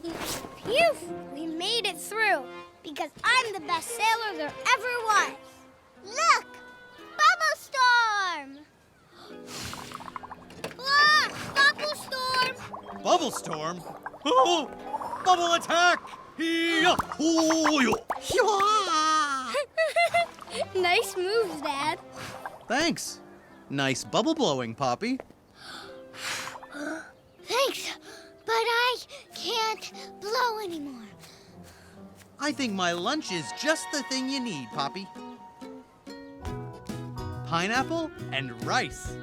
Phew! We made it through because I'm the best sailor there ever was. Look! Bubble storm! Ah! Bubble storm! Bubble storm? Oh! Bubble attack! Hee-yah! Hoo-yah! Hee-yah! Nice moves, Dad. Thanks. Nice bubble blowing, Poppy. Thanks, but I can't blow anymore. I think my lunch is just the thing you need, Poppy. Pineapple and rice.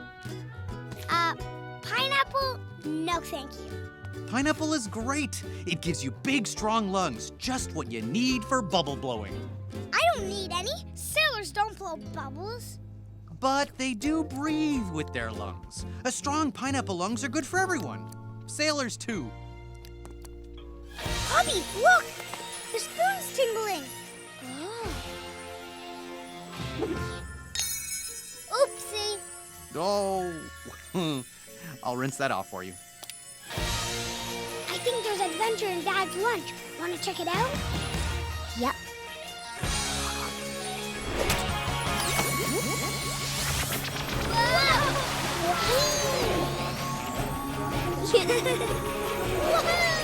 Pineapple? No, thank you. Pineapple is great. It gives you big, strong lungs, just what you need for bubble blowing. I don't need any. Sailors don't blow bubbles. But they do breathe with their lungs. A strong pineapple lungs are good for everyone. Sailors, too. Poppy, look! The spoon's tingling. Oopsie. Oh, I'll rinse that off for you. I think there's adventure in Dad's lunch. Want to check it out? Yep. Whoa!